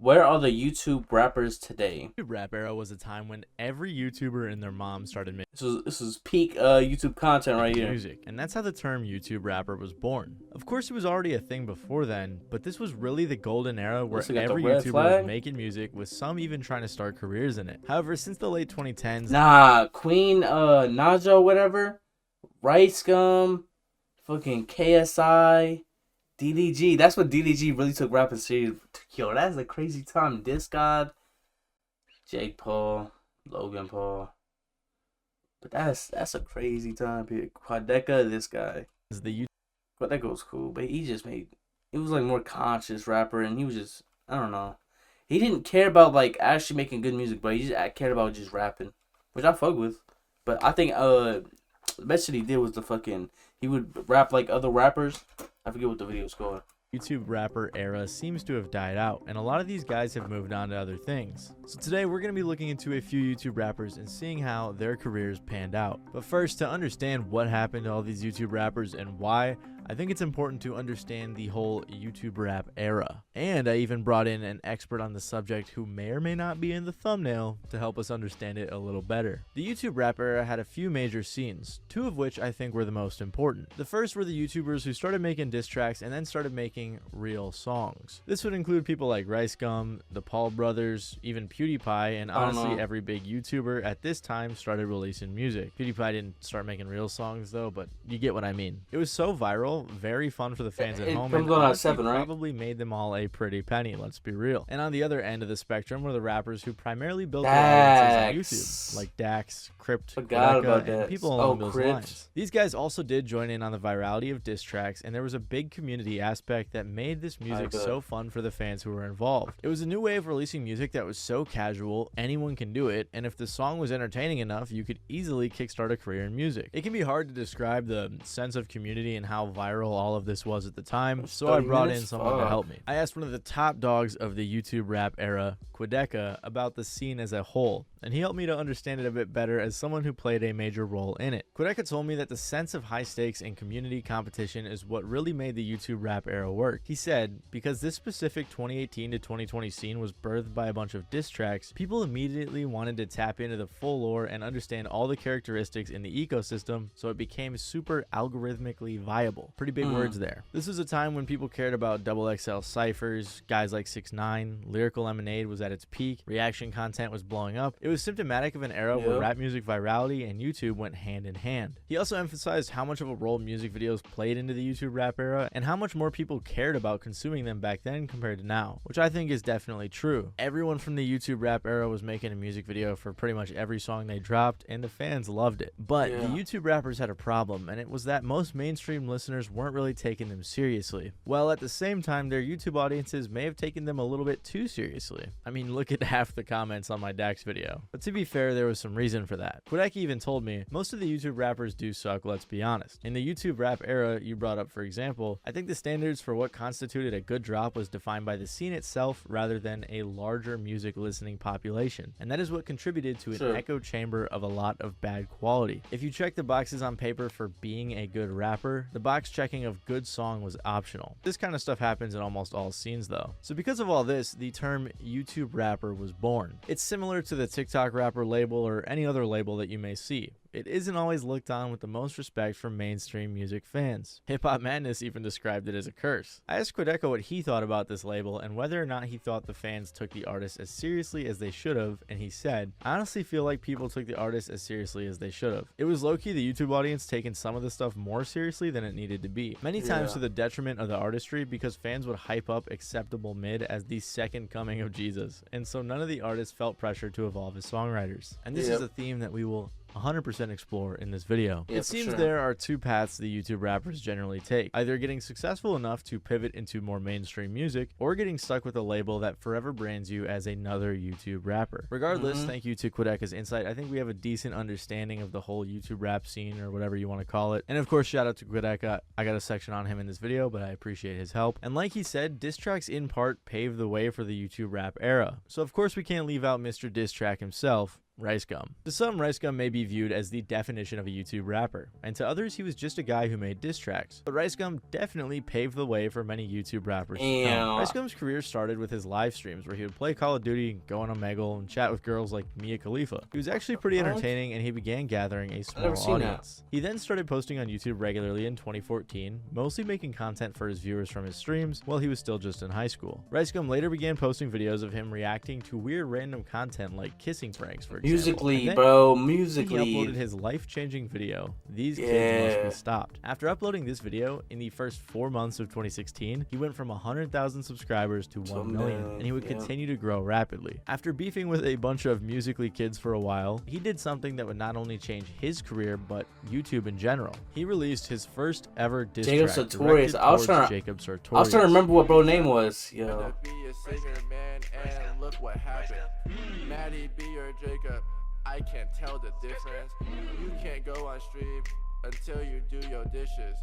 Where are the YouTube rappers today? YouTube rap era was a time when every YouTuber and their mom started making This is peak YouTube content right here. music, and that's how the term YouTube rapper was born. Of course, it was already a thing before then, but this was really the golden era where every YouTuber was making music, with some even trying to start careers in it. However, since the late 2010s, Queen Naja, whatever, Rice Gum, fucking KSI, DDG. That's what DDG really took rapping serious. Yo, that's a crazy time. Disc God, Jake Paul, Logan Paul. But that's a crazy time period. Quadeca, this guy. Quadeca was cool, but he just made it was like more conscious rapper, and he was just, I don't know. He didn't care about like actually making good music, but he just cared about just rapping, which I fuck with. But I think the best shit he did was he would rap like other rappers. I forget what the video was called. YouTube rapper era seems to have died out, and a lot of these guys have moved on to other things. So today we're going to be looking into a few YouTube rappers and seeing how their careers panned out. But first, to understand what happened to all these YouTube rappers and why, I think it's important to understand the whole YouTube rap era. And I even brought in an expert on the subject who may or may not be in the thumbnail to help us understand it a little better. The YouTube rap era had a few major scenes, two of which I think were the most important. The first were the YouTubers who started making diss tracks and then started making real songs. This would include people like Rice Gum, the Paul brothers, even PewDiePie, and honestly every big YouTuber at this time started releasing music. PewDiePie didn't start making real songs though, but you get what I mean. It was so viral, very fun for the fans at home, and probably made them all a pretty penny, let's be real. And on the other end of the spectrum were the rappers who primarily built their audiences on YouTube, like Dax, Crypt, Quadeca, and people along those lines. These guys also did join in on the virality of diss tracks, and there was a big community aspect that made this music so fun for the fans who were involved. It was a new way of releasing music that was so casual, anyone can do it, and if the song was entertaining enough, you could easily kickstart a career in music. It can be hard to describe the sense of community and how viral all of this was at the time, so I brought in someone to help me. I asked one of the top dogs of the YouTube rap era, Quadeca, about the scene as a whole, and he helped me to understand it a bit better as someone who played a major role in it. Quadeca told me that the sense of high stakes and community competition is what really made the YouTube rap era work. He said, because this specific 2018 to 2020 scene was birthed by a bunch of diss tracks, people immediately wanted to tap into the full lore and understand all the characteristics in the ecosystem, so it became super algorithmically viable. Pretty big words there. This was a time when people cared about XXL ciphers, guys like 6ix9ine, Lyrical Lemonade was at its peak, reaction content was blowing up. It was symptomatic of an era where rap music virality and YouTube went hand in hand. He also emphasized how much of a role music videos played into the YouTube rap era and how much more people cared about consuming them back then compared to now, which I think is definitely true. Everyone from the YouTube rap era was making a music video for pretty much every song they dropped, and the fans loved it. But the YouTube rappers had a problem, and it was that most mainstream listeners weren't really taking them seriously. While at the same time, their YouTube audiences may have taken them a little bit too seriously. I mean, look at half the comments on my Dax video. But to be fair, there was some reason for that. Quadeca even told me, most of the YouTube rappers do suck, let's be honest. In the YouTube rap era you brought up, for example, I think the standards for what constituted a good drop was defined by the scene itself rather than a larger music listening population. And that is what contributed to an echo chamber of a lot of bad quality. If you check the boxes on paper for being a good rapper, the box checking of good song was optional. This kind of stuff happens in almost all scenes though. So because of all this, the term YouTube rapper was born. It's similar to the TikTok rapper label or any other label that you may see. It isn't always looked on with the most respect from mainstream music fans. Hip Hop Madness even described it as a curse. I asked Quadeca what he thought about this label and whether or not he thought the fans took the artist as seriously as they should have, and he said, I honestly feel like people took the artist as seriously as they should have. It was low-key the YouTube audience taking some of the stuff more seriously than it needed to be. Many times to the detriment of the artistry, because fans would hype up acceptable mid as the second coming of Jesus, and so none of the artists felt pressure to evolve as songwriters. And this is a theme that we will 100% explore in this video. It seems there are two paths the YouTube rappers generally take, either getting successful enough to pivot into more mainstream music, or getting stuck with a label that forever brands you as another YouTube rapper. Regardless, thank you to Quadeca's insight. I think we have a decent understanding of the whole YouTube rap scene, or whatever you want to call it. And of course, shout out to Quadeca. I got a section on him in this video, but I appreciate his help. And like he said, diss tracks in part paved the way for the YouTube rap era. So of course we can't leave out Mr. Diss Track himself, Rice Gum. To some, Rice Gum may be viewed as the definition of a YouTube rapper, and to others he was just a guy who made diss tracks. But Rice Gum definitely paved the way for many YouTube rappers to come. Rice Gum's career started with his live streams where he would play Call of Duty, go on Omegle, and chat with girls like Mia Khalifa. He was actually pretty entertaining, and he began gathering a small audience. He then started posting on YouTube regularly in 2014, mostly making content for his viewers from his streams while he was still just in high school. Rice Gum later began posting videos of him reacting to weird random content like kissing pranks, for example. Musically, bro, He musically. uploaded his life-changing video, These Kids Must Be Stopped. After uploading this video, in the first 4 months of 2016, he went from 100,000 subscribers to 1 million, and he would continue to grow rapidly. After beefing with a bunch of Musically kids for a while, he did something that would not only change his career, but YouTube in general. He released his first ever diss track directed towards Jacob Sartorius. I was trying to remember what bro name was. Yo. Be a singer, man, and look what happened. Maddie B or Jacob, I can't tell the difference. You can't go on stream until you do your dishes.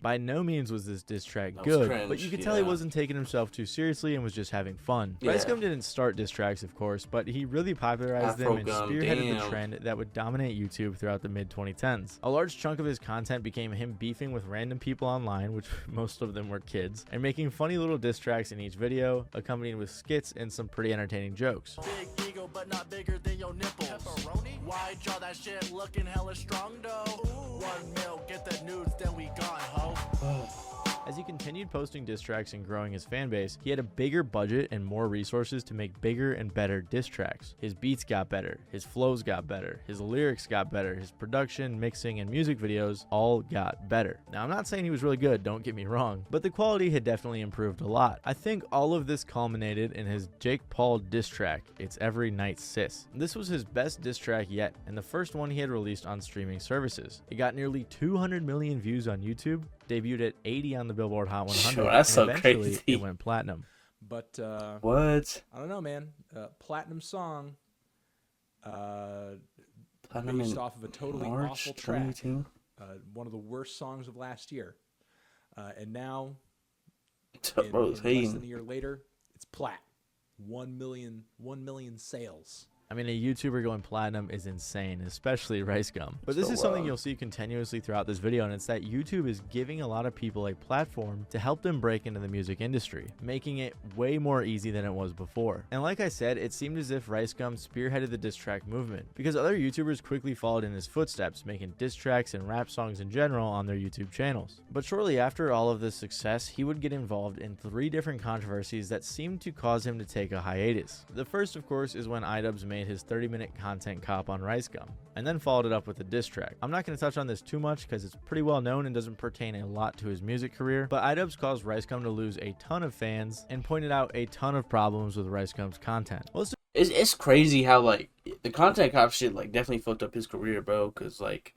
By no means was this diss track good, cringe, but you could tell he wasn't taking himself too seriously and was just having fun. Rice Gum didn't start diss tracks, of course, but he really popularized them and spearheaded the trend that would dominate YouTube throughout the mid-2010s. A large chunk of his content became him beefing with random people online, which most of them were kids, and making funny little diss tracks in each video, accompanied with skits and some pretty entertaining jokes. Big ego, but not bigger than your nipples. Pepperoni? Why draw that shit looking hella strong though? 1 mil, get the nudes, then we gone, ho. As he continued posting diss tracks and growing his fan base, he had a bigger budget and more resources to make bigger and better diss tracks. His beats got better, his flows got better, his lyrics got better, his production, mixing, and music videos all got better. Now, I'm not saying he was really good, don't get me wrong, but the quality had definitely improved a lot. I think all of this culminated in his Jake Paul diss track, It's Every Night Sis. This was his best diss track yet, and the first one he had released on streaming services. It got nearly 200 million views on YouTube, debuted at 80 on the Billboard Hot 100, Sure, that's and so eventually crazy. it went platinum. But What? I don't know, man. Platinum song. Platinum Based in off of a totally March awful track. 2022? One of the worst songs of last year. And now, Bro, in it's less than a hating. year later, it's plat. 1 million sales. I mean, a YouTuber going platinum is insane, especially Rice Gum. But this is something you'll see continuously throughout this video, and it's that YouTube is giving a lot of people a platform to help them break into the music industry, making it way more easy than it was before. And like I said, it seemed as if Rice Gum spearheaded the diss track movement, because other YouTubers quickly followed in his footsteps, making diss tracks and rap songs in general on their YouTube channels. But shortly after all of this success, he would get involved in 3 different controversies that seemed to cause him to take a hiatus. The first, of course, is when iDubbbz made his 30-minute content cop on Rice Gum, and then followed it up with a diss track. I'm not going to touch on this too much because it's pretty well known and doesn't pertain a lot to his music career, but iDubbbz caused Rice Gum to lose a ton of fans and pointed out a ton of problems with Rice Gum's content. It's crazy how, like, the content cop shit, like, definitely fucked up his career, bro, because, like,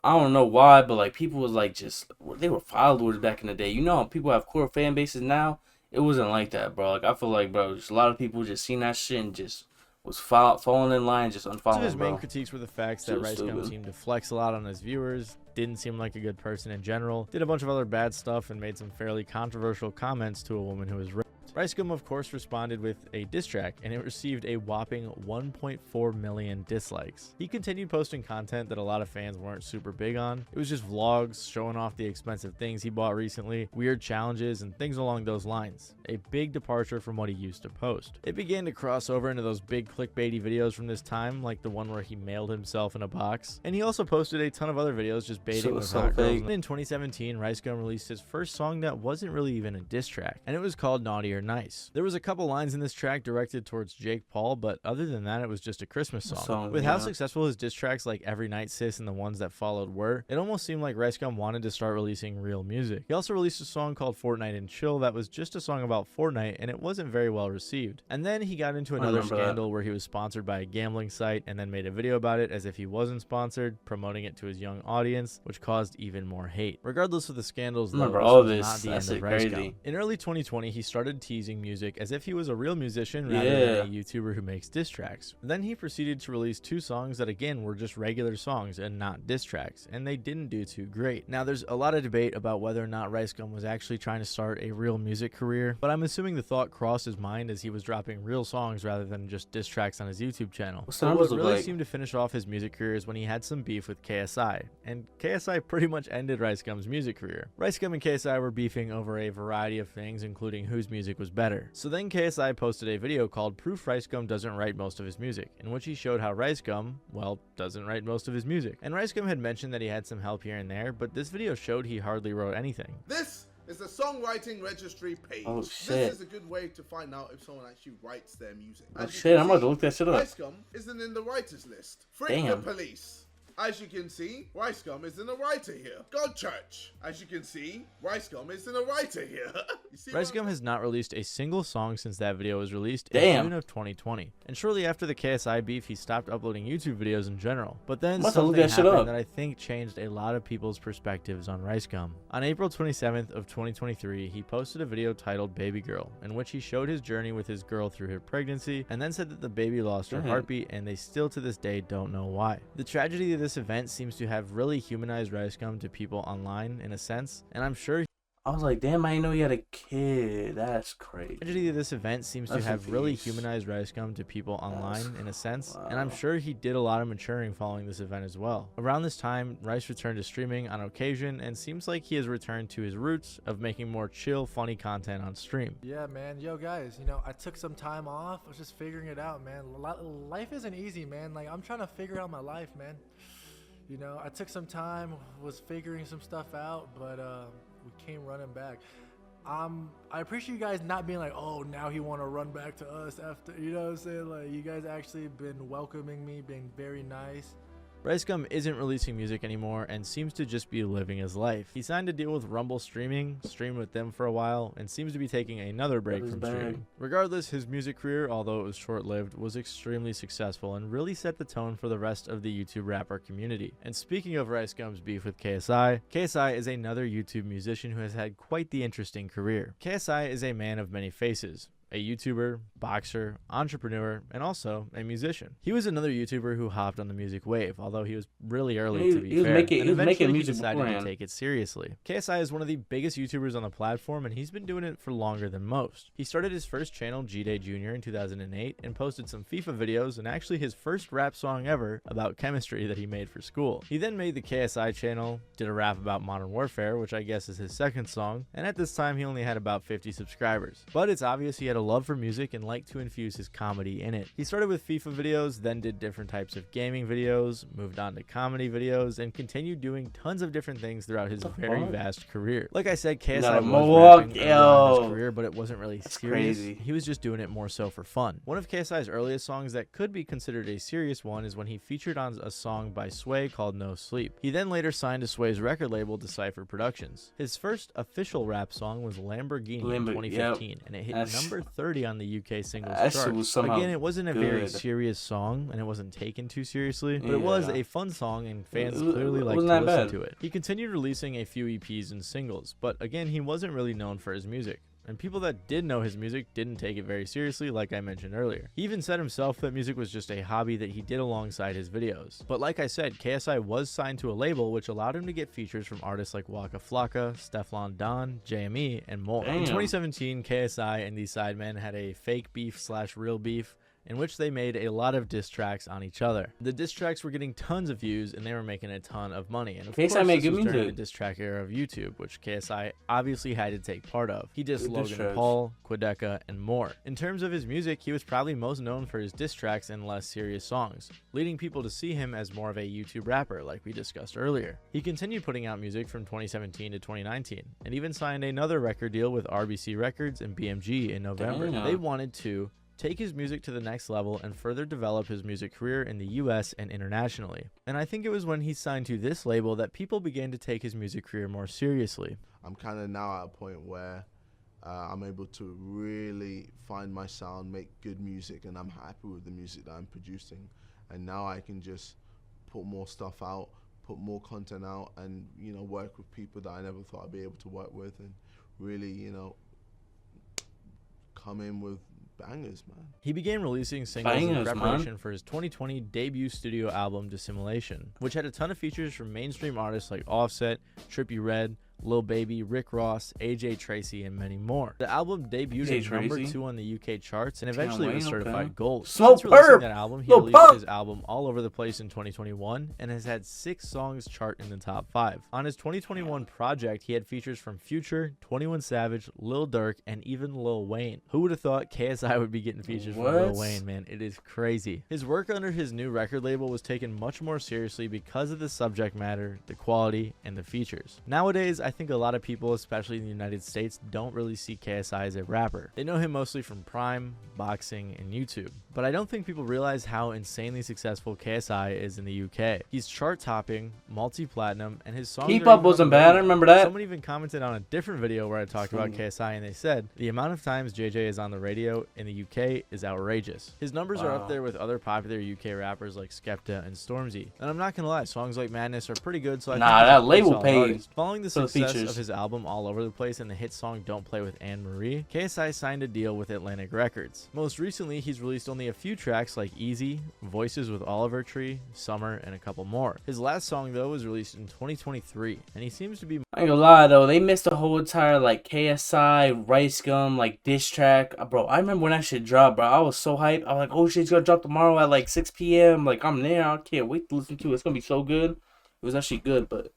I don't know why, but, like, people was, like, just, they were followers back in the day. You know how people have core fan bases now? It wasn't like that, bro. Like, I feel like, bro, just a lot of people just seen that shit and just was falling in line, just unfollowing, Some of his main bro. critiques were the facts that So Rice Gum stupid. seemed to flex a lot on his viewers, didn't seem like a good person in general, did a bunch of other bad stuff, and made some fairly controversial comments to a woman who was raped. Rice Gum, of course, responded with a diss track, and it received a whopping 1.4 million dislikes. He continued posting content that a lot of fans weren't super big on. It was just vlogs showing off the expensive things he bought recently, weird challenges, and things along those lines. A big departure from what he used to post. It began to cross over into those big clickbaity videos from this time, like the one where he mailed himself in a box. And he also posted a ton of other videos just baiting with hot girls. In 2017, Rice Gum released his first song that wasn't really even a diss track, and it was called Naughty or Nice. There was a couple lines in this track directed towards Jake Paul, but other than that, it was just a Christmas song. With how successful his diss tracks like Every Night Sis and the ones that followed were, it almost seemed like Rice Gum wanted to start releasing real music. He also released a song called Fortnite and Chill that was just a song about Fortnite, and it wasn't very well received. And then he got into another scandal where he was sponsored by a gambling site and then made a video about it as if he wasn't sponsored, promoting it to his young audience, which caused even more hate. Regardless of the scandals, though, this was not the end of Rice Gum. In early 2020, he started teasing music as if he was a real musician rather than a YouTuber who makes diss tracks. Then he proceeded to release 2 songs that again were just regular songs and not diss tracks, and they didn't do too great. Now there's a lot of debate about whether or not RiceGum was actually trying to start a real music career, but I'm assuming the thought crossed his mind as he was dropping real songs rather than just diss tracks on his YouTube channel. But what really seemed to finish off his music career is when he had some beef with KSI, and KSI pretty much ended RiceGum's music career. RiceGum and KSI were beefing over a variety of things, including whose music was better. So then KSI posted a video called Proof RiceGum Doesn't Write Most of His Music, in which he showed how RiceGum, well, doesn't write most of his music. And RiceGum had mentioned that he had some help here and there, but this video showed he hardly wrote anything. This is the songwriting registry page. Oh shit. This is a good way to find out if someone actually writes their music. Oh shit, I'm about to look that shit up. RiceGum isn't in the writers list. Frick the police. As you can see, RiceGum isn't a writer here. God Church. As you can see, RiceGum isn't a writer here. RiceGum has not released a single song since that video was released in June of 2020. And shortly after the KSI beef, he stopped uploading YouTube videos in general. But then something happened that I think changed a lot of people's perspectives on RiceGum. On April 27th of 2023, he posted a video titled Baby Girl, in which he showed his journey with his girl through her pregnancy, and then said that the baby lost her heartbeat, and they still to this day don't know why. The tragedy of this event seems to have really humanized RiceGum to people online in a sense, and I'm sure I was like, damn, I didn't know he had a kid. That's crazy. The tragedy of this event seems to have really humanized RiceGum to people online in a sense, and I'm sure he did a lot of maturing following this event as well. Around this time, Rice returned to streaming on occasion, and seems like he has returned to his roots of making more chill, funny content on stream. Yeah, man. Yo, guys, you know, I took some time off. I was just figuring it out, man. Life isn't easy, man. Like, I'm trying to figure out my life, man. You know, I took some time, was figuring some stuff out, but we came running back. I appreciate you guys not being like, oh, now he want to run back to us after, you know what I'm saying? Like, you guys actually been welcoming me, being very nice. RiceGum isn't releasing music anymore and seems to just be living his life. He signed a deal with Rumble Streaming, streamed with them for a while, and seems to be taking another break from streaming. Regardless, his music career, although it was short-lived, was extremely successful and really set the tone for the rest of the YouTube rapper community. And speaking of RiceGum's beef with KSI, KSI is another YouTube musician who has had quite the interesting career. KSI is a man of many faces. A YouTuber, boxer, entrepreneur, and also a musician. He was another YouTuber who hopped on the music wave, although he was really early to be fair, and eventually he decided to take it seriously. KSI is one of the biggest YouTubers on the platform, and he's been doing it for longer than most. He started his first channel, G-Day Jr. in 2008, and posted some FIFA videos, and actually his first rap song ever about chemistry that he made for school. He then made the KSI channel, did a rap about Modern Warfare, which I guess is his second song, and at this time he only had about 50 subscribers. But it's obvious he had a love for music and liked to infuse his comedy in it. He started with FIFA videos, then did different types of gaming videos, moved on to comedy videos, and continued doing tons of different things throughout his very vast career. Like I said, KSI was rapping early in his career, but it wasn't really serious. He was just doing it more so for fun. One of KSI's earliest songs that could be considered a serious one is when he featured on a song by Sway called No Sleep. He then later signed to Sway's record label, Decipher Productions. His first official rap song was Lamborghini in 2015, and it hit number 30 on the UK singles chart. Again, it wasn't a very serious song, and it wasn't taken too seriously, but it was a fun song, and fans clearly liked to listen to it. He continued releasing a few EPs and singles, but again, he wasn't really known for his music. And people that did know his music didn't take it very seriously, like I mentioned earlier. He even said himself that music was just a hobby that he did alongside his videos. But like I said, KSI was signed to a label which allowed him to get features from artists like Waka Flocka, Stefflon Don, JME, and more. In 2017, KSI and the Sidemen had a fake beef / real beef, in which they made a lot of diss tracks on each other. The diss tracks were getting tons of views, and they were making a ton of money. And of course, this was during the diss track era of YouTube, which KSI obviously had to take part of. He dissed Logan Paul, Quedeca, and more. In terms of his music, he was probably most known for his diss tracks and less serious songs, leading people to see him as more of a YouTube rapper, like we discussed earlier. He continued putting out music from 2017 to 2019, and even signed another record deal with RBC Records and BMG in November. They wanted to take his music to the next level and further develop his music career in the US and internationally. And I think it was when he signed to this label that people began to take his music career more seriously. I'm kind of now at a point where I'm able to really find my sound, make good music, and I'm happy with the music that I'm producing. And now I can just put more stuff out, put more content out, and, you know, work with people that I never thought I'd be able to work with, and really, you know, come in with bangers, man. He began releasing singles in Bangers, preparation man. for his 2020 debut studio album Dissimulation, which had a ton of features from mainstream artists like Offset, Trippie Redd, Lil Baby, Rick Ross, AJ Tracy, and many more. The album debuted AJ at number Tracy? 2 on the UK charts and eventually was certified okay. gold. Smoke Since releasing Perp! that album, he Lil released Pump! his album All Over the Place in 2021 and has had 6 songs chart in the top 5. On his 2021 project, he had features from Future, 21 Savage, Lil Durk, and even Lil Wayne. Who would have thought KSI would be getting features from Lil What? Wayne, man? It is crazy. His work under his new record label was taken much more seriously because of the subject matter, the quality, and the features. Nowadays, I think a lot of people, especially in the United States, don't really see KSI as a rapper. They know him mostly from Prime, boxing, and YouTube. But I don't think people realize how insanely successful KSI is in the UK. He's chart-topping, multi-platinum, and his songs Keep are Up even on wasn't the bad, I radio. remember that. Someone even commented on a different video where I talked about KSI, and they said, the amount of times JJ is on the radio in the UK is outrageous. His numbers are up Wow. there with other popular UK rappers like Skepta and Stormzy. And I'm not gonna lie, songs like Madness are pretty good, so I Nah, think he's that a pretty label solid paid artist. Following the for the success features. of his album All Over the Place and the hit song Don't Play with Anne Marie, KSI signed a deal with Atlantic Records. Most recently, he's released only a few tracks like Easy, Voices with Oliver Tree, Summer, and a couple more. His last song though was released in 2023, and he seems to be I ain't gonna lie though, they missed the whole entire like KSI, Rice Gum, like diss track. Bro, I remember when that shit dropped, bro. I was so hyped. I was like, oh shit, it's gonna drop tomorrow at like 6 p.m. Like I'm there. I can't wait to listen to it. It's gonna be so good. It was actually good, but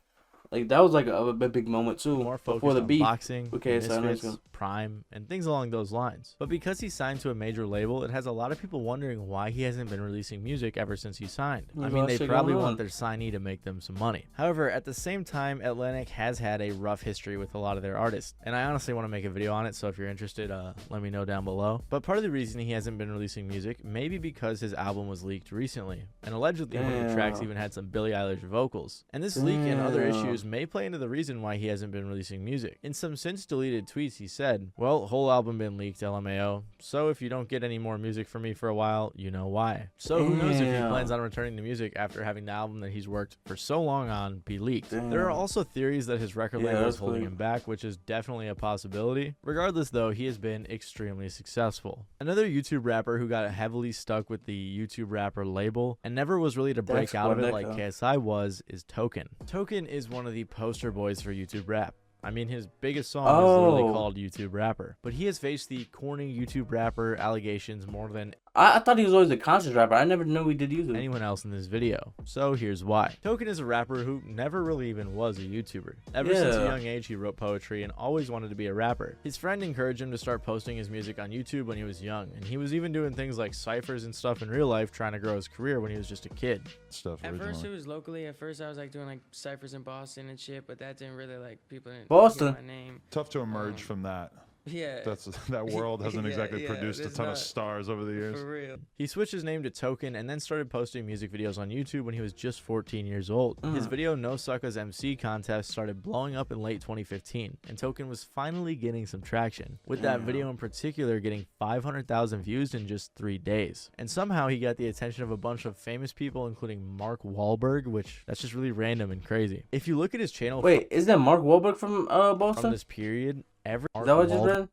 like that was like a big moment too. more focused Before the on beef boxing, with KSI and Rice Misfits, Gum. Prime, and things along those lines. But because he signed to a major label, it has a lot of people wondering why he hasn't been releasing music ever since he signed. I There's a mean, lot of they shit probably going want on. their signee to make them some money. However, at the same time, Atlantic has had a rough history with a lot of their artists, and I honestly want to make a video on it, so if you're interested, let me know down below. But part of the reason he hasn't been releasing music may be because his album was leaked recently, and allegedly one of the tracks Damn. even had some Billie Eilish vocals. And this leak and other Damn. issues may play into the reason why he hasn't been releasing music. In some since deleted tweets, he said, well, whole album been leaked, LMAO, so if you don't get any more music from me for a while, you know why. So who knows if he Damn. plans on returning to music after having the album that he's worked for so long on be leaked. Damn. There are also theories that his record Yeah, label is that's holding clear. him back, which is definitely a possibility. Regardless though, he has been extremely successful. Another YouTube rapper who got heavily stuck with the YouTube rapper label and never was really to break That's out of it Quebec, like huh? KSI was is Token. Token is one of the poster boys for YouTube rap. I mean, his biggest song is literally Oh. called YouTube Rapper, but he has faced the corny YouTube rapper allegations more than I thought he was always a conscious rapper. I never knew he did YouTube. anyone else in this video. So here's why. Token is a rapper who never really even was a YouTuber. Ever since a Yeah. young age, he wrote poetry and always wanted to be a rapper. His friend encouraged him to start posting his music on YouTube when he was young, and he was even doing things like ciphers and stuff in real life trying to grow his career when he was just a kid. Stuff At originally. first it was locally. At first I was like doing like ciphers in Boston and shit, but that didn't really like people didn't Boston? hear my name. Tough to emerge from that. Yeah. That's that world hasn't Yeah, exactly yeah, produced a it's ton of not- stars over the years. For real. He switched his name to Token and then started posting music videos on YouTube when he was just 14 years old. His video No Sucka's MC contest started blowing up in late 2015, and Token was finally getting some traction, with that video in particular getting 500,000 views in just 3 days. And somehow he got the attention of a bunch of famous people, including Mark Wahlberg, which that's just really random and crazy. If you look at his channel Wait, is that Mark Wahlberg from from Boston? this period, every Is that what I just read?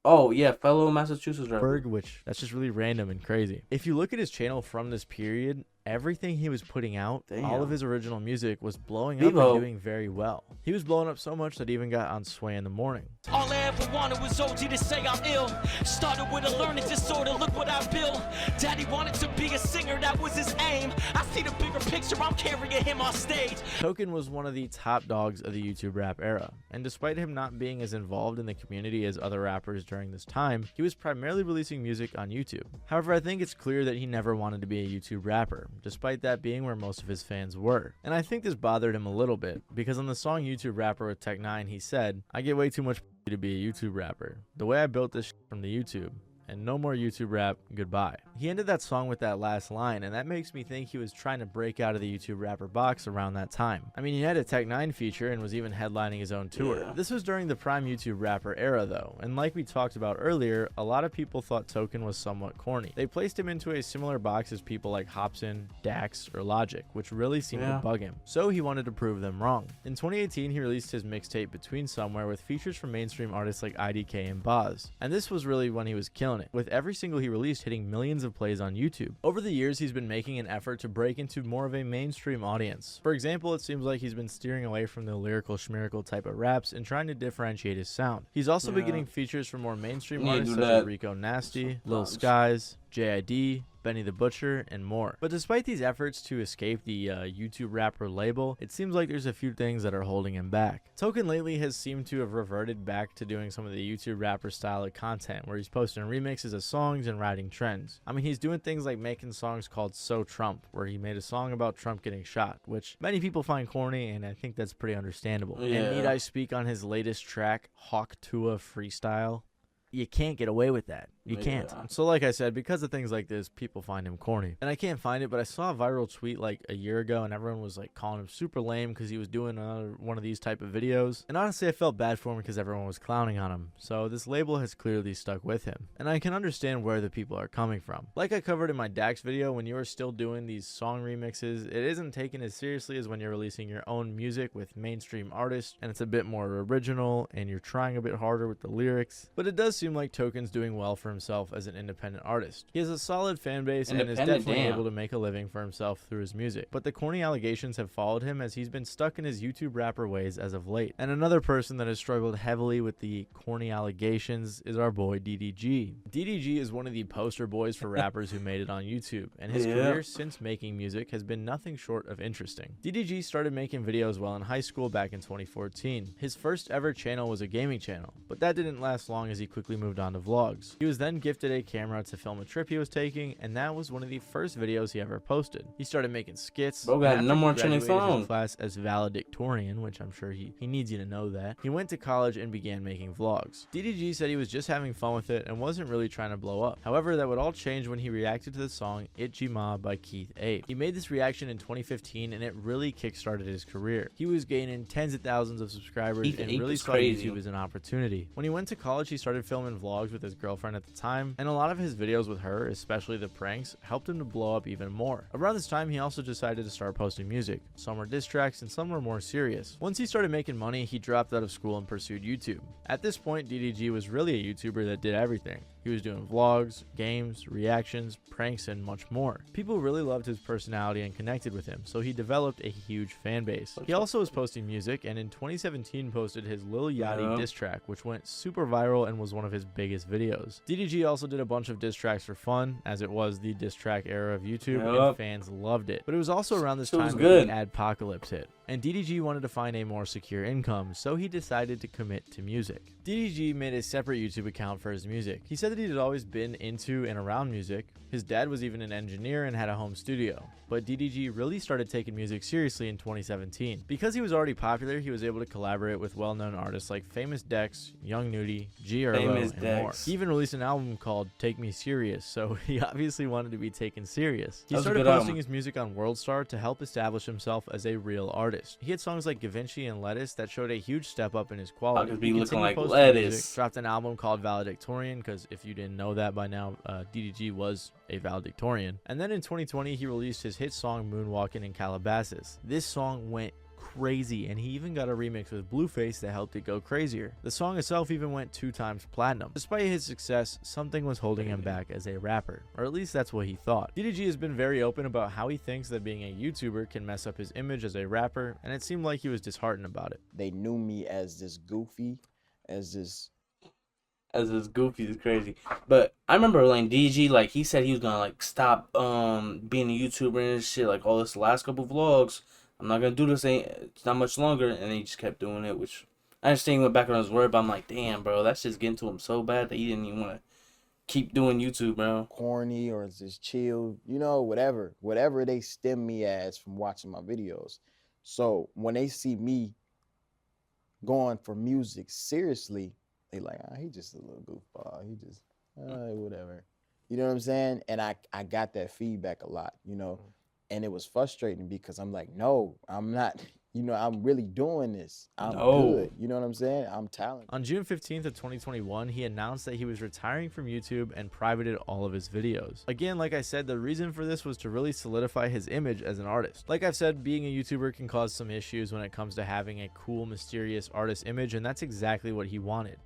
Oh yeah, fellow Massachusetts rapper. which that's just really random and crazy. If you look at his channel from this period, everything he was putting out, all of Damn. his original music was blowing up Vivo. and doing very well. He was blowing up so much that he even got on Sway in the Morning. All I ever wanted was OG to say I'm ill. Started with a learning disorder, look what I built. Daddy wanted to be a singer, that was his aim. I see the bigger picture, I'm carrying him on stage. Token was one of the top dogs of the YouTube rap era, and despite him not being as involved in the community as other rappers during this time, he was primarily releasing music on YouTube. However, I think it's clear that he never wanted to be a YouTube rapper, despite that being where most of his fans were. And I think this bothered him a little bit, because on the song YouTube Rapper with Tech9, he said, I get way too much to be a YouTube rapper. The way I built this from the YouTube. and no more YouTube rap, goodbye. He ended that song with that last line, and that makes me think he was trying to break out of the YouTube rapper box around that time. I mean, he had a Tech 9 feature and was even headlining his own tour. Yeah. This was during the prime YouTube rapper era though, and like we talked about earlier, a lot of people thought Token was somewhat corny. They placed him into a similar box as people like Hopsin, Dax, or Logic, which really seemed to bug him, so he wanted to prove them wrong. In 2018, he released his mixtape Between Somewhere with features from mainstream artists like IDK and Boz, and this was really when he was killing it, with every single he released hitting millions of plays on YouTube. Over the years, he's been making an effort to break into more of a mainstream audience. For example, it seems like he's been steering away from the lyrical schmirical type of raps and trying to differentiate his sound. He's also been getting features from more mainstream artists such as Rico Nasty, Lil Skies, JID, Benny the Butcher, and more. But despite these efforts to escape the YouTube rapper label, it seems like there's a few things that are holding him back. Token lately has seemed to have reverted back to doing some of the YouTube rapper style of content, where he's posting remixes of songs and riding trends. I mean, he's doing things like making songs called So Trump, where he made a song about Trump getting shot, which many people find corny, and I think that's pretty understandable. Yeah. And need I speak on his latest track, Hawk Tua Freestyle? You can't get away with that. You can't. So like I said, because of things like this, people find him corny. And I can't find it, but I saw a viral tweet like a year ago, and everyone was like calling him super lame because he was doing another one of these type of videos. And honestly, I felt bad for him because everyone was clowning on him. So this label has clearly stuck with him. And I can understand where the people are coming from. Like I covered in my Dax video, when you are still doing these song remixes, it isn't taken as seriously as when you're releasing your own music with mainstream artists, and it's a bit more original, and you're trying a bit harder with the lyrics. But it does seem like Token's doing well for himself as an independent artist. He has a solid fan base and is definitely able to make a living for himself through his music. But the corny allegations have followed him as he's been stuck in his YouTube rapper ways as of late. And another person that has struggled heavily with the corny allegations is our boy DDG. DDG is one of the poster boys for rappers who made it on YouTube, and his career since making music has been nothing short of interesting. DDG started making videos while in high school back in 2014. His first ever channel was a gaming channel, but that didn't last long as he quickly moved on to vlogs. He was then gifted a camera to film a trip he was taking, and that was one of the first videos he ever posted. He started making skits. Bro got no more trending songs. Class as valedictorian, which I'm sure he needs you to know that. He went to college and began making vlogs. DDG said he was just having fun with it and wasn't really trying to blow up. However, that would all change when he reacted to the song Itchy Ma by Keith Ape. He made this reaction in 2015, and it really kickstarted his career. He was gaining tens of thousands of subscribers and really saw YouTube as an opportunity. When he went to college, he started filming vlogs with his girlfriend at the time, and a lot of his videos with her, especially the pranks, helped him to blow up even more. Around this time, he also decided to start posting music. Some were diss tracks and some were more serious. Once he started making money, he dropped out of school and pursued YouTube. At this point, DDG was really a YouTuber that did everything. He was doing vlogs, games, reactions, pranks, and much more. People really loved his personality and connected with him, so he developed a huge fan base. He also was posting music, and in 2017 posted his Lil Yachty diss track, which went super viral and was one of his biggest videos. DDG also did a bunch of diss tracks for fun, as it was the diss track era of YouTube, and fans loved it. But it was also around this time that the adpocalypse hit, and DDG wanted to find a more secure income, so he decided to commit to music. DDG made a separate YouTube account for his music. He said that he had always been into and around music. His dad was even an engineer and had a home studio. But DDG really started taking music seriously in 2017. Because he was already popular, he was able to collaborate with well-known artists like Famous Dex, Young Nudie, G Herbo, and more. He even released an album called Take Me Serious, so he obviously wanted to be taken serious. He started posting his music on WorldStar to help establish himself as a real artist. He had songs like Gavinci and Lettuce that showed a huge step up in his quality. I could be looking like Lettuce. Music, dropped an album called Valedictorian, because if you didn't know that by now, DDG was a valedictorian. And then in 2020, he released his hit song Moonwalkin' in Calabasas. This song went crazy, and he even got a remix with Blueface that helped it go crazier. The song itself even went 2 times platinum. Despite his success, something was holding him back as a rapper, or at least that's what he thought. DDG has been very open about how he thinks that being a YouTuber can mess up his image as a rapper, and it seemed like he was disheartened about it. They knew me as this goofy, as this goofy is crazy. But I remember like DG, like he said he was gonna like stop being a YouTuber and shit, like all this last couple vlogs. I'm not gonna do this, it's not much longer, and he just kept doing it, which I understand he went back on his word, but I'm like, damn bro, that's just getting to him so bad that he didn't even wanna keep doing YouTube, bro. Corny or just chill, you know, whatever they stem me as from watching my videos. So when they see me going for music seriously, they like, he just a little goofball. He just Whatever. You know what I'm saying? And I got that feedback a lot, you know, and it was frustrating because I'm like, no, I'm not. You know, I'm really doing this. I'm good. You know what I'm saying? I'm talented. On June 15th of 2021, he announced that he was retiring from YouTube and privated all of his videos. Again, like I said, the reason for this was to really solidify his image as an artist. Like I've said, being a YouTuber can cause some issues when it comes to having a cool, mysterious artist image, and that's exactly what he wanted.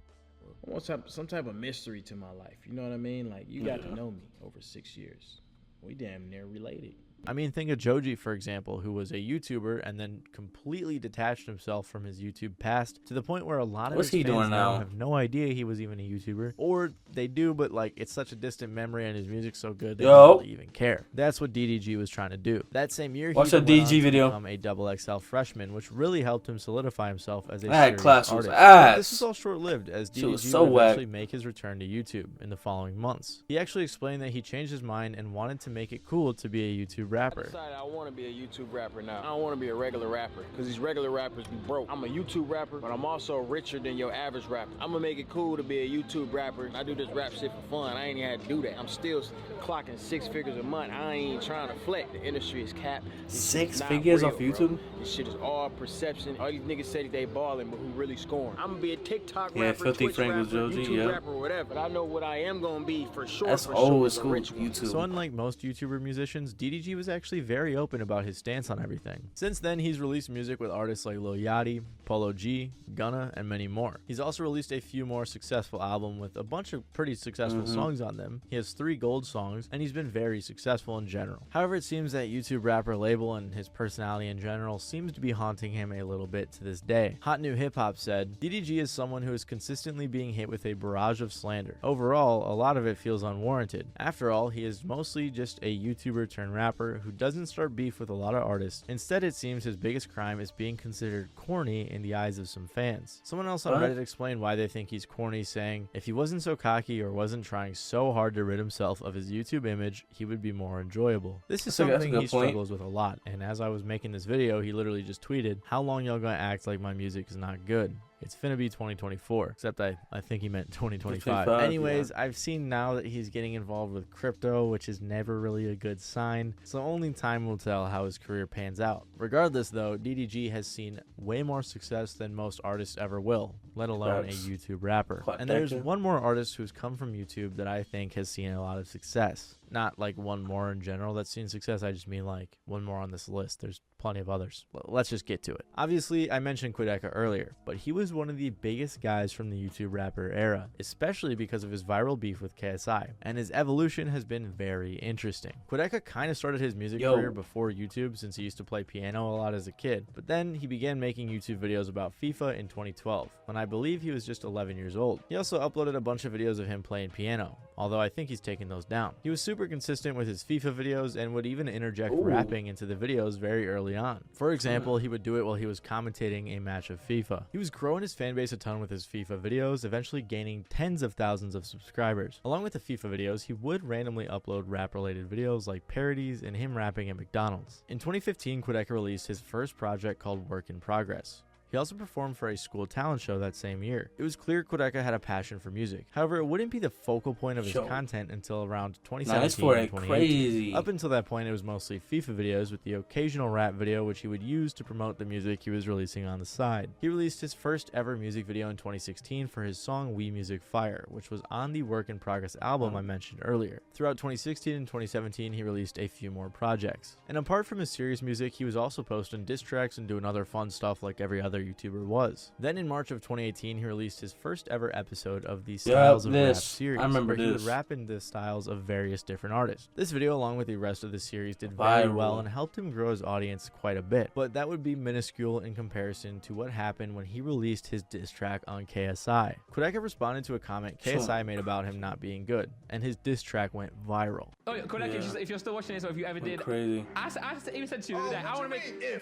I want some type of mystery to my life. You know what I mean? Like, you got to know me over 6 years. We damn near related. I mean, think of Joji, for example, who was a YouTuber and then completely detached himself from his YouTube past to the point where a lot of his fans now have no idea he was even a YouTuber. Or they do, but like it's such a distant memory and his music's so good they don't really even care. That's what DDG was trying to do. That same year, he went on to become a XXL freshman, which really helped him solidify himself as a serious artist. But this was all short-lived, as DDG would eventually make his return to YouTube in the following months. He actually explained that he changed his mind and wanted to make it cool to be a YouTube rapper. I decided I want to be a YouTube rapper now. I don't want to be a regular rapper because these regular rappers be broke. I'm a YouTube rapper, but I'm also richer than your average rapper. I'm going to make it cool to be a YouTube rapper. I do this rap shit for fun. I ain't even had to do that. I'm still clocking 6 figures a month. I ain't trying to flex. The industry is capped. 6 figures off YouTube? Bro. This shit is all perception. All these niggas say they balling, but who really scoring? I'm going to be a TikTok rapper, Twitch rapper, YouTube rapper, whatever. But I know what I am going to be for sure. That's old school YouTube. So unlike most YouTuber musicians, DDG was actually very open about his stance on everything. Since then, he's released music with artists like Lil Yachty, Polo G, Gunna, and many more. He's also released a few more successful albums with a bunch of pretty successful songs on them. He has 3 gold songs, and he's been very successful in general. However, it seems that YouTube rapper label and his personality in general seems to be haunting him a little bit to this day. Hot New Hip Hop said, DDG is someone who is consistently being hit with a barrage of slander. Overall, a lot of it feels unwarranted. After all, he is mostly just a YouTuber turned rapper who doesn't start beef with a lot of artists. Instead, it seems his biggest crime is being considered corny in the eyes of some fans. Someone else on Reddit explained why they think he's corny, saying, if he wasn't so cocky or wasn't trying so hard to rid himself of his YouTube image, he would be more enjoyable. This is something he struggles with a lot, and as I was making this video, he literally just tweeted, how long y'all gonna act like my music is not good? It's finna be 2024, except I think he meant 2025. Anyways, I've seen now that he's getting involved with crypto, which is never really a good sign, so only time will tell how his career pans out. Regardless though, DDG has seen way more success than most artists ever will, let alone a YouTube rapper. And there's one more artist who's come from YouTube that I think has seen a lot of success. Not like one more in general that's seen success, I just mean like one more on this list. There's plenty of others. Let's just get to it. Obviously, I mentioned Quadeca earlier, but he was one of the biggest guys from the YouTube rapper era, especially because of his viral beef with KSI, and his evolution has been very interesting. Quadeca kind of started his music career before YouTube since he used to play piano a lot as a kid, but then he began making YouTube videos about FIFA in 2012, when I believe he was just 11 years old. He also uploaded a bunch of videos of him playing piano, although I think he's taken those down. He was super consistent with his FIFA videos and would even interject rapping into the videos very early on. For example, he would do it while he was commentating a match of FIFA. He was growing his fan base a ton with his FIFA videos, eventually gaining tens of thousands of subscribers. Along with the FIFA videos, he would randomly upload rap-related videos like parodies and him rapping at McDonald's. In 2015, Quadeca released his first project called Work in Progress. He also performed for a school talent show that same year. It was clear Quadeca had a passion for music. However, it wouldn't be the focal point of his content until around 2017 and 2018. Up until that point, it was mostly FIFA videos with the occasional rap video which he would use to promote the music he was releasing on the side. He released his first ever music video in 2016 for his song We Music Fire, which was on the Work in Progress album I mentioned earlier. Throughout 2016 and 2017, he released a few more projects. And apart from his serious music, he was also posting diss tracks and doing other fun stuff like every other YouTuber was. Then in March of 2018, he released his first ever episode of the Styles of Rap series, where he would rap in the styles of various different artists. This video, along with the rest of the series, did very well and helped him grow his audience quite a bit, but that would be minuscule in comparison to what happened when he released his diss track on KSI. Quadeca responded to a comment KSI made about him not being good, and his diss track went viral. Oh, Quadeca, if you're still watching this, or if you ever did, crazy. I even said to you that I want to make.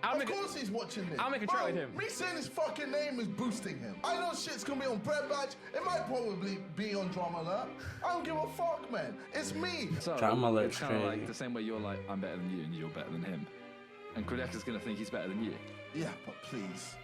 Of course he's watching this. I'll make a track with him. Me saying his fucking name is boosting him. I know shit's gonna be on Bread Badge. It might probably be on Drama Alert. I don't give a fuck, man. It's me. So, Drama Alert. It's kind of like the same way you're like, I'm better than you, and you're better than him. And Quadeca's gonna think he's better than you. Yeah, but please.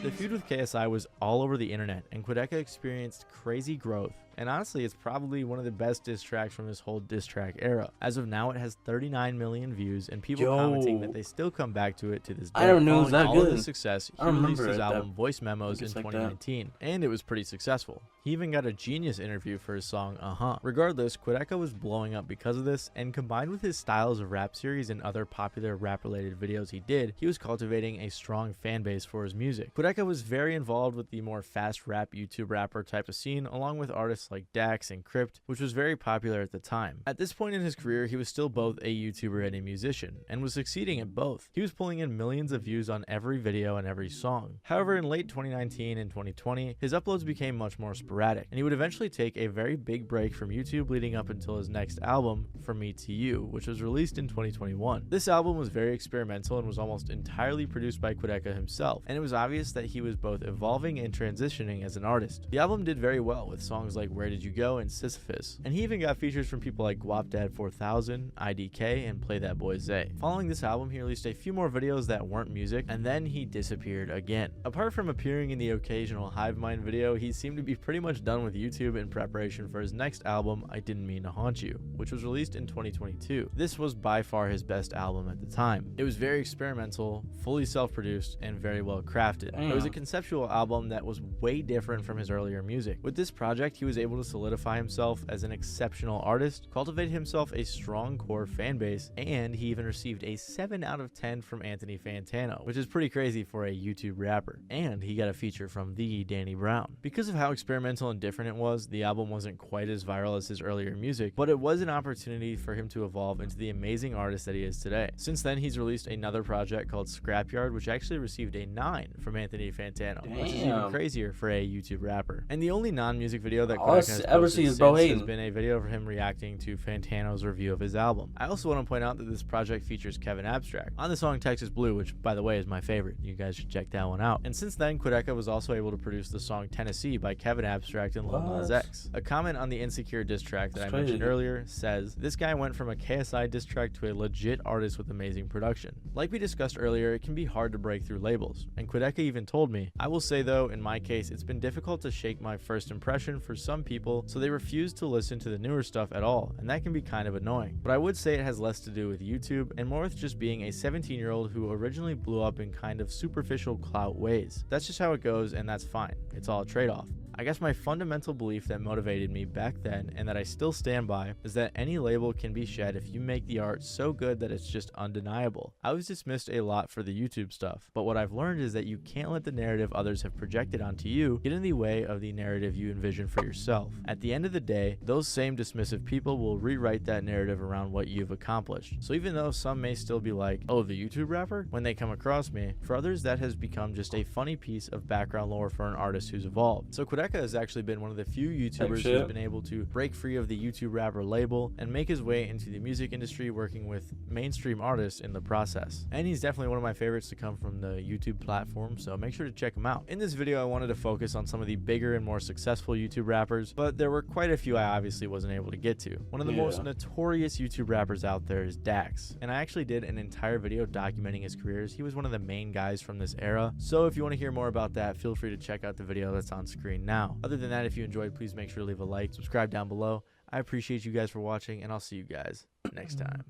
The feud with KSI was all over the internet, and Quadeca experienced crazy growth and honestly it's probably one of the best diss tracks from this whole diss track era. As of now it has 39 million views and people commenting that they still come back to it to this day. I never knew it was that all good. Of his success, he released his album Voice Memos in 2019 and it was pretty successful. He even got a Genius interview for his song Regardless, Quadeca was blowing up because of this, and combined with his styles of rap series and other popular rap related videos he did, he was cultivating a strong fan base for his music. Quadeca was very involved with the more fast rap YouTube rapper type of scene, along with artists like Dax and Crypt, which was very popular at the time. At this point in his career, he was still both a YouTuber and a musician, and was succeeding at both. He was pulling in millions of views on every video and every song. However, in late 2019 and 2020, his uploads became much more sporadic, and he would eventually take a very big break from YouTube leading up until his next album, From Me to You, which was released in 2021. This album was very experimental and was almost entirely produced by Quadeca himself, and it was obvious that he was both evolving and transitioning as an artist. The album did very well with songs like Where Did You Go and Sisyphus, and he even got features from people like Guapdad 4000, IDK, and Play That Boy Zay. Following this album, he released a few more videos that weren't music, and then he disappeared again. Apart from appearing in the occasional Hive Mind video, he seemed to be pretty much done with YouTube in preparation for his next album, I Didn't Mean to Haunt You, which was released in 2022. This was by far his best album at the time. It was very experimental, fully self-produced, and very well crafted. It was a conceptual album that was way different from his earlier music. With this project, he was able to solidify himself as an exceptional artist, cultivate himself a strong core fan base, and he even received a 7 out of 10 from Anthony Fantano, which is pretty crazy for a YouTube rapper. And he got a feature from the Danny Brown. Because of how experimental and different it was, the album wasn't quite as viral as his earlier music, but it was an opportunity for him to evolve into the amazing artist that he is today. Since then, he's released another project called Scrapyard, which actually received a 9 from Anthony Fantano, which is even crazier for a YouTube rapper. And the only non-music video that Quadeca has posted since has been a video of him reacting to Fantano's review of his album. I also want to point out that this project features Kevin Abstract on the song Texas Blue, which by the way is my favorite. You guys should check that one out. And since then, Quadeca was also able to produce the song Tennessee by Kevin Abstract and Lil Nas X. A comment on the Insecure diss track that I mentioned earlier says, this guy went from a KSI diss track to a legit artist with amazing production. Like we discussed earlier, it can be hard to break through labels, and Quadeca even told me, I will say though, in my case, it's been difficult to shake my first impression for some people, so they refuse to listen to the newer stuff at all, and that can be kind of annoying. But I would say it has less to do with YouTube, and more with just being a 17-year-old who originally blew up in kind of superficial clout ways. That's just how it goes, and that's fine. It's all a trade-off. I guess my fundamental belief that motivated me back then, and that I still stand by, is that any label can be shed if you make the art so good that it's just undeniable. I was dismissed a lot for the YouTube stuff, but what I've learned is that you can't let the narrative others have projected onto you get in the way of the narrative you envision for yourself. At the end of the day, those same dismissive people will rewrite that narrative around what you've accomplished. So even though some may still be like, oh, the YouTube rapper? When they come across me, for others that has become just a funny piece of background lore for an artist who's evolved. So Quadeca has actually been one of the few YouTubers who's been able to break free of the YouTube rapper label and make his way into the music industry, working with mainstream artists in the process. And he's definitely one of my favorites to come from the YouTube platform, so make sure to check him out. In this video, I wanted to focus on some of the bigger and more successful YouTube rappers, but there were quite a few I obviously wasn't able to get to. One of the most notorious YouTube rappers out there is Dax, and I actually did an entire video documenting his careers. He was one of the main guys from this era, so if you want to hear more about that, feel free to check out the video that's on screen now. Other than that, if you enjoyed, please make sure to leave a like, subscribe down below. I appreciate you guys for watching, and I'll see you guys next time.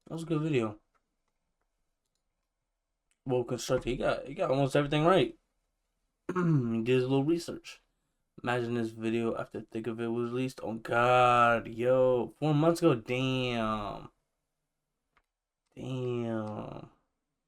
That was a good video. Well constructed. He got almost everything right. He did his little research. Imagine this video after Think of It was released. Oh God, yo, 4 months ago. Damn.